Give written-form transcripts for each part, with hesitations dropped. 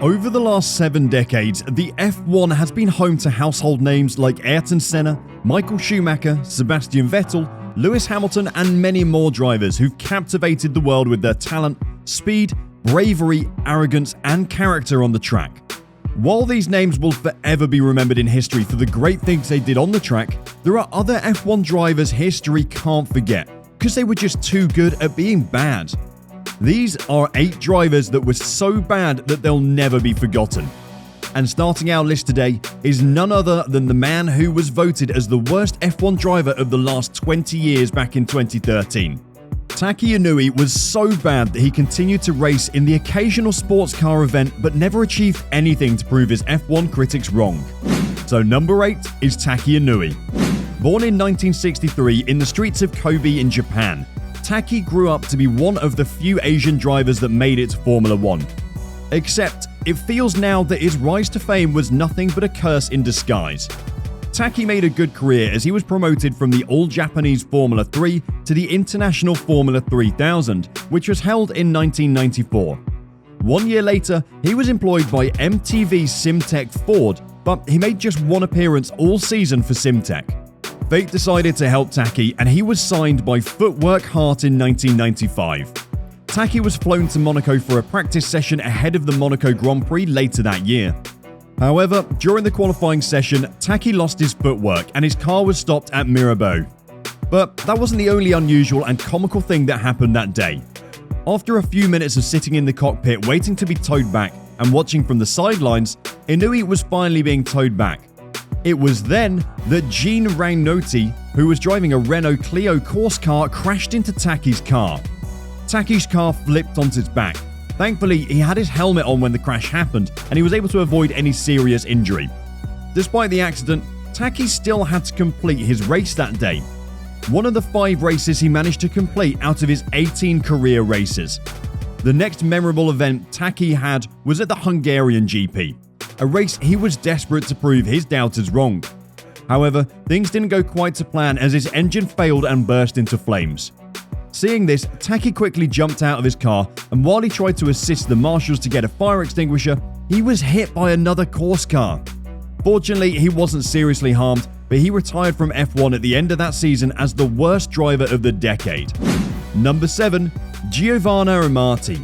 Over the last 7 decades, the F1 has been home to household names like Aryton Senna, Micheal Schumacher, Sebastian Vettel, Lewis Hamilton, and many more drivers who've captivated the world with their talent, speed, bravery, arrogance, and character on the track. While these names will forever be remembered in history for the great things they did on the track, there are other F1 drivers history can't forget because they were just too good at being bad. These are 8 drivers that were so bad that they'll never be forgotten. And starting our list today is none other than the man who was voted as the worst F1 driver of the last 20 years back in 2013. Taki Inoue was so bad that he continued to race in the occasional sports car event but never achieved anything to prove his F1 critics wrong. So number 8 is Taki Inoue. Born in 1963 in the streets of Kobe in Japan, Taki grew up to be one of the few Asian drivers that made it to Formula 1. Except, it feels now that his rise to fame was nothing but a curse in disguise. Taki made a good career as he was promoted from the all-Japanese Formula 3 to the International Formula 3000, which was held in 1994. 1 year later, he was employed by MTV SimTech Ford, but he made just one appearance all season for SimTech. Fate decided to help Taki, and he was signed by Footwork Heart in 1995. Taki was flown to Monaco for a practice session ahead of the Monaco Grand Prix later that year. However, during the qualifying session, Taki lost his footwork and his car was stopped at Mirabeau. But that wasn't the only unusual and comical thing that happened that day. After a few minutes of sitting in the cockpit waiting to be towed back and watching from the sidelines, Inoue was finally being towed back. It was then that Jean Rainotti, who was driving a Renault Clio course car, crashed into Taki's car. Taki's car flipped onto its back. Thankfully, he had his helmet on when the crash happened, and he was able to avoid any serious injury. Despite the accident, Taki still had to complete his race that day. One of the 5 races he managed to complete out of his 18 career races. The next memorable event Taki had was at the Hungarian GP, a race he was desperate to prove his doubters wrong. However, things didn't go quite to plan as his engine failed and burst into flames. Seeing this, Taki quickly jumped out of his car, and while he tried to assist the marshals to get a fire extinguisher, he was hit by another course car. Fortunately, he wasn't seriously harmed, but he retired from F1 at the end of that season as the worst driver of the decade. Number 7, Giovanna Amati.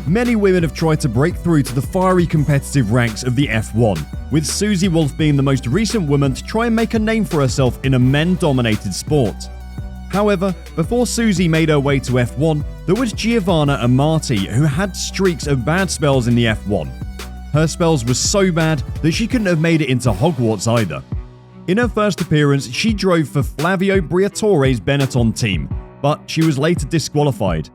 Many women have tried to break through to the fiery competitive ranks of the F1, with Susie Wolff being the most recent woman to try and make a name for herself in a men-dominated sport. However, before Susie made her way to F1, there was Giovanna Amati, who had streaks of bad spells in the F1. Her spells were so bad that she couldn't have made it into Hogwarts either. In her first appearance, she drove for Flavio Briatore's Benetton team, but she was later disqualified.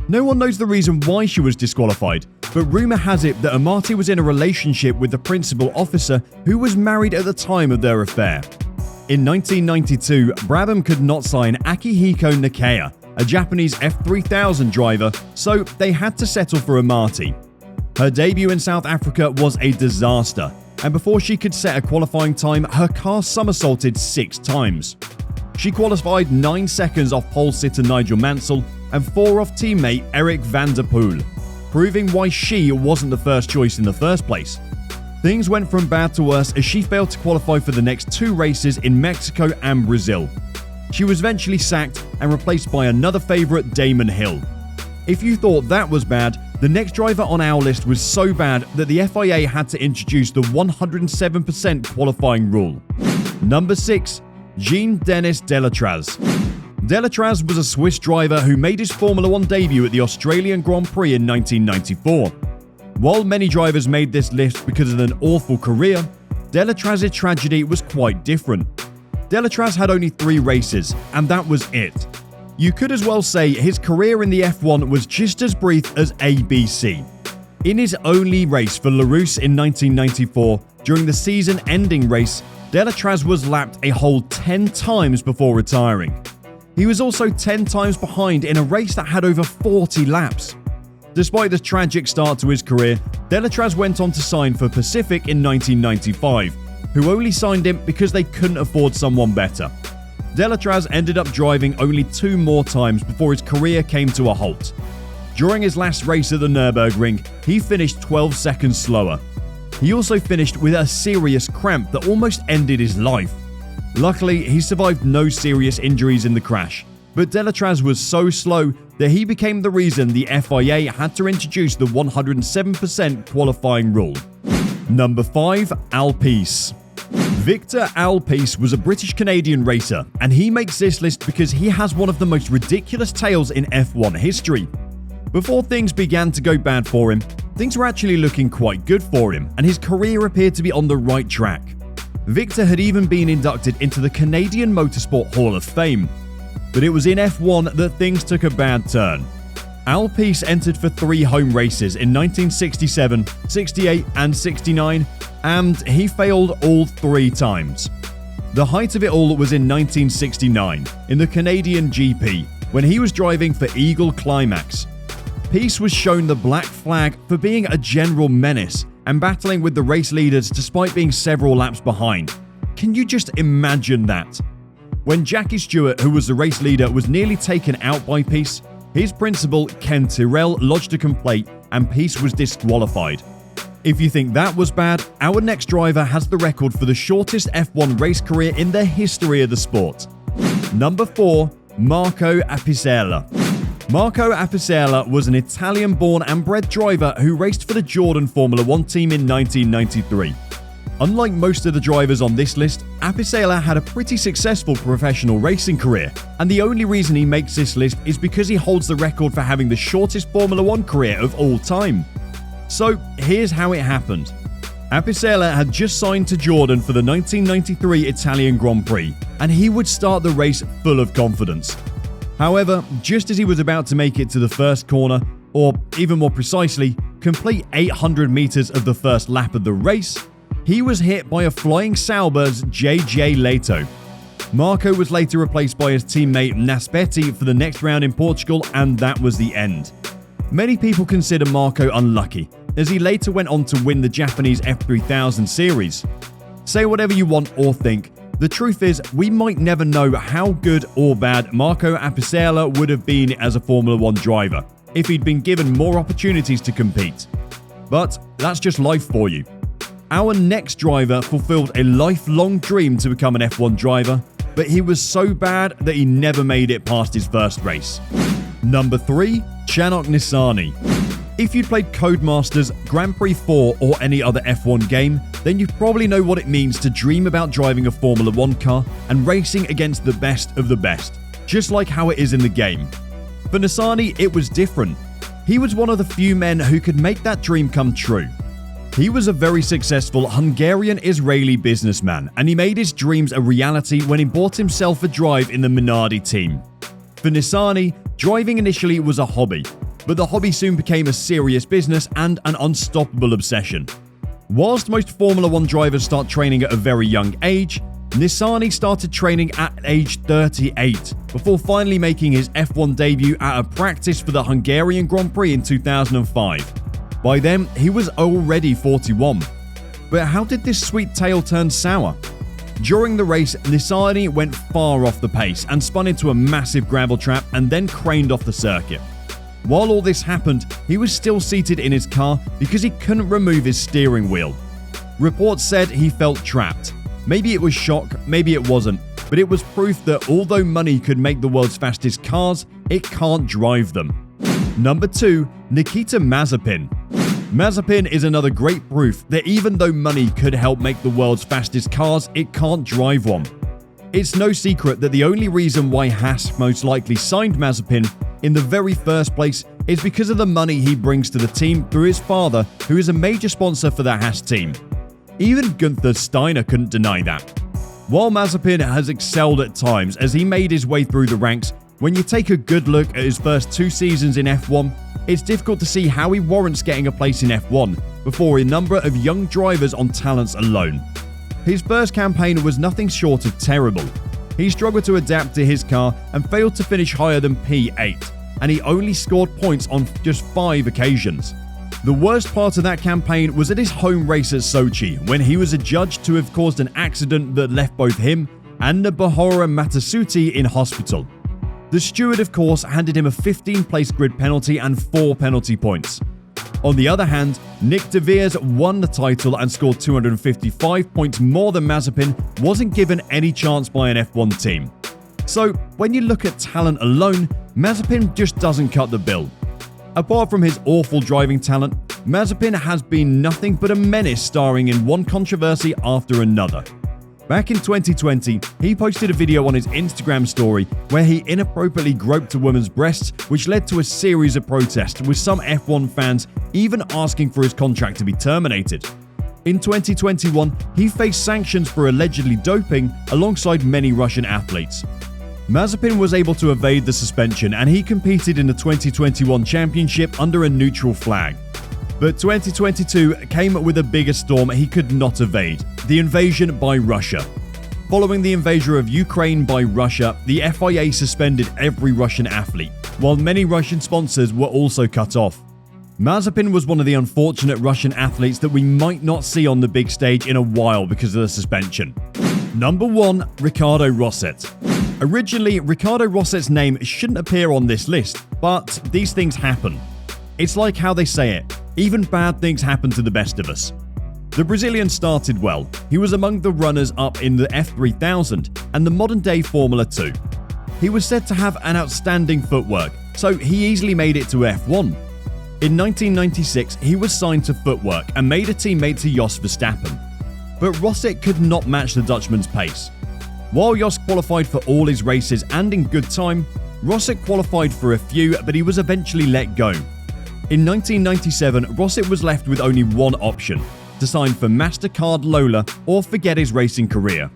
No one knows the reason why she was disqualified, but rumour has it that Amati was in a relationship with the principal officer who was married at the time of their affair. In 1992, Brabham could not sign Akihiko Nakaya, a Japanese F3000 driver, so they had to settle for Amati. Her debut in South Africa was a disaster, and before she could set a qualifying time, her car somersaulted 6 times. She qualified 9 seconds off pole sitter Nigel Mansell and 4 off teammate Eric van der Poel, proving why she wasn't the first choice in the first place. Things went from bad to worse as she failed to qualify for the next 2 races in Mexico and Brazil. She was eventually sacked and replaced by another favourite, Damon Hill. If you thought that was bad, the next driver on our list was so bad that the FIA had to introduce the 107% qualifying rule. Number 6, JeanDenis Delattraz. Delattraz was a Swiss driver who made his Formula 1 debut at the Australian Grand Prix in 1994. While many drivers made this list because of an awful career, Delatraz's tragedy was quite different. Delattraz had only 3 races, and that was it. You could as well say his career in the F1 was just as brief as ABC. In his only race for Larousse in 1994, during the season-ending race, Delattraz was lapped a whole 10 times before retiring. He was also 10 times behind in a race that had over 40 laps. Despite the tragic start to his career, Delattraz went on to sign for Pacific in 1995, who only signed him because they couldn't afford someone better. Delattraz ended up driving only 2 more times before his career came to a halt. During his last race at the Nürburgring, he finished 12 seconds slower. He also finished with a serious cramp that almost ended his life. Luckily, he survived no serious injuries in the crash, but Delattraz was so slow that he became the reason the FIA had to introduce the 107% qualifying rule. Number 5. Alpiste. Victor Alpiste was a British-Canadian racer, and he makes this list because he has one of the most ridiculous tales in F1 history. Before things began to go bad for him, things were actually looking quite good for him, and his career appeared to be on the right track. Victor had even been inducted into the Canadian Motorsport Hall of Fame. But it was in F1 that things took a bad turn. Alpiste entered for 3 home races in 1967, 68 and 69, and he failed all 3 times. The height of it all was in 1969, in the Canadian GP, when he was driving for Eagle Climax. Piste was shown the black flag for being a general menace and battling with the race leaders despite being several laps behind. Can you just imagine that? When Jackie Stewart, who was the race leader, was nearly taken out by Piste, his principal, Ken Tyrrell, lodged a complaint and Piste was disqualified. If you think that was bad, our next driver has the record for the shortest F1 race career in the history of the sport. Number 4. Marco Apicella. Marco Apicella was an Italian-born and bred driver who raced for the Jordan Formula One team in 1993. Unlike most of the drivers on this list, Apicella had a pretty successful professional racing career, and the only reason he makes this list is because he holds the record for having the shortest Formula One career of all time. So here's how it happened. Apicella had just signed to Jordan for the 1993 Italian Grand Prix, and he would start the race full of confidence. However, just as he was about to make it to the first corner, or even more precisely, complete 800 meters of the first lap of the race, he was hit by a flying Sauber's JJ Leto. Marco was later replaced by his teammate Naspetti for the next round in Portugal, and that was the end. Many people consider Marco unlucky, as he later went on to win the Japanese F3000 series. Say whatever you want or think, the truth is we might never know how good or bad Marco Apicella would have been as a Formula One driver if he'd been given more opportunities to compete. But that's just life for you. Our next driver fulfilled a lifelong dream to become an F1 driver, but he was so bad that he never made it past his first race. Number 3. Chanuk Nassani. If you'd played Codemasters, Grand Prix 4 or any other F1 game, then you probably know what it means to dream about driving a Formula 1 car and racing against the best of the best, just like how it is in the game. For Nassani, it was different. He was one of the few men who could make that dream come true. He was a very successful Hungarian-Israeli businessman, and he made his dreams a reality when he bought himself a drive in the Minardi team. For Nassani, driving initially was a hobby, but the hobby soon became a serious business and an unstoppable obsession. Whilst most Formula 1 drivers start training at a very young age, Nassani started training at age 38, before finally making his F1 debut at a practice for the Hungarian Grand Prix in 2005. By then, he was already 41. But how did this sweet tale turn sour? During the race, Nassani went far off the pace and spun into a massive gravel trap and then craned off the circuit. While all this happened, he was still seated in his car because he couldn't remove his steering wheel. Reports said he felt trapped. Maybe it was shock, maybe it wasn't, but it was proof that although money could make the world's fastest cars, it can't drive them. Number 2. Nikita Mazepin. Mazepin is another great proof that even though money could help make the world's fastest cars, it can't drive one. It's no secret that the only reason why Haas most likely signed Mazepin in the very first place is because of the money he brings to the team through his father, who is a major sponsor for the Haas team. Even Gunther Steiner couldn't deny that. While Mazepin has excelled at times as he made his way through the ranks, when you take a good look at his first 2 seasons in F1, it's difficult to see how he warrants getting a place in F1 before a number of young drivers on talents alone. His first campaign was nothing short of terrible. He struggled to adapt to his car and failed to finish higher than P8, and he only scored points on just 5 occasions. The worst part of that campaign was at his home race at Sochi, when he was adjudged to have caused an accident that left both him and Nobuhiro Matsuuti in hospital. The steward, of course, handed him a 15th-place grid penalty and 4 penalty points. On the other hand, Nick de Vries won the title and scored 255 points more than Mazepin, wasn't given any chance by an F1 team. So, when you look at talent alone, Mazepin just doesn't cut the bill. Apart from his awful driving talent, Mazepin has been nothing but a menace, starring in one controversy after another. Back in 2020, he posted a video on his Instagram story where he inappropriately groped a woman's breasts, which led to a series of protests, with some F1 fans even asking for his contract to be terminated. In 2021, he faced sanctions for allegedly doping alongside many Russian athletes. Mazepin was able to evade the suspension, and he competed in the 2021 championship under a neutral flag. But 2022 came with a bigger storm he could not evade: the invasion by Russia. Following the invasion of Ukraine by Russia, the FIA suspended every Russian athlete, while many Russian sponsors were also cut off. Mazepin was one of the unfortunate Russian athletes that we might not see on the big stage in a while because of the suspension. Number 1. Ricardo Rossett. Originally, Ricardo Rossett's name shouldn't appear on this list, but these things happen. It's like how they say it: even bad things happen to the best of us. The Brazilian started well. He was among the runners-up in the F3000 and the modern-day Formula 2. He was said to have an outstanding footwork, so he easily made it to F1. In 1996, he was signed to Footwork and made a teammate to Jos Verstappen. But Rossett could not match the Dutchman's pace. While Jos qualified for all his races and in good time, Rossett qualified for a few, but he was eventually let go. In 1997, Rossett was left with only one option: to sign for MasterCard Lola or forget his racing career.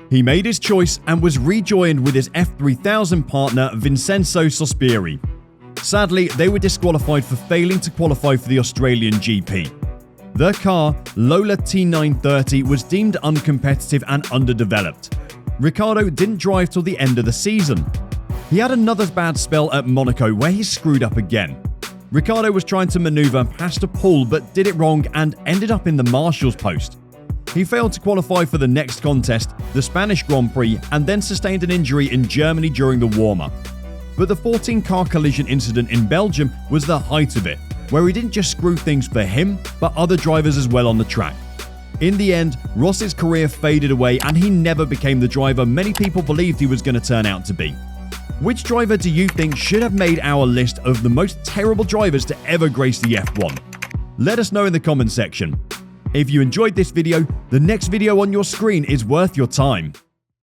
He made his choice and was rejoined with his F3000 partner Vincenzo Sospiri. Sadly, they were disqualified for failing to qualify for the Australian GP. Their car, Lola T930, was deemed uncompetitive and underdeveloped. Ricardo didn't drive till the end of the season. He had another bad spell at Monaco where he screwed up again. Ricardo was trying to maneuver past a Paul but did it wrong and ended up in the marshal's post. He failed to qualify for the next contest, the Spanish Grand Prix, and then sustained an injury in Germany during the warm-up. But the 14-car collision incident in Belgium was the height of it, where he didn't just screw things for him, but other drivers as well on the track. In the end, Ross's career faded away and he never became the driver many people believed he was going to turn out to be. Which driver do you think should have made our list of the most terrible drivers to ever grace the F1? Let us know in the comment section. If you enjoyed this video, the next video on your screen is worth your time.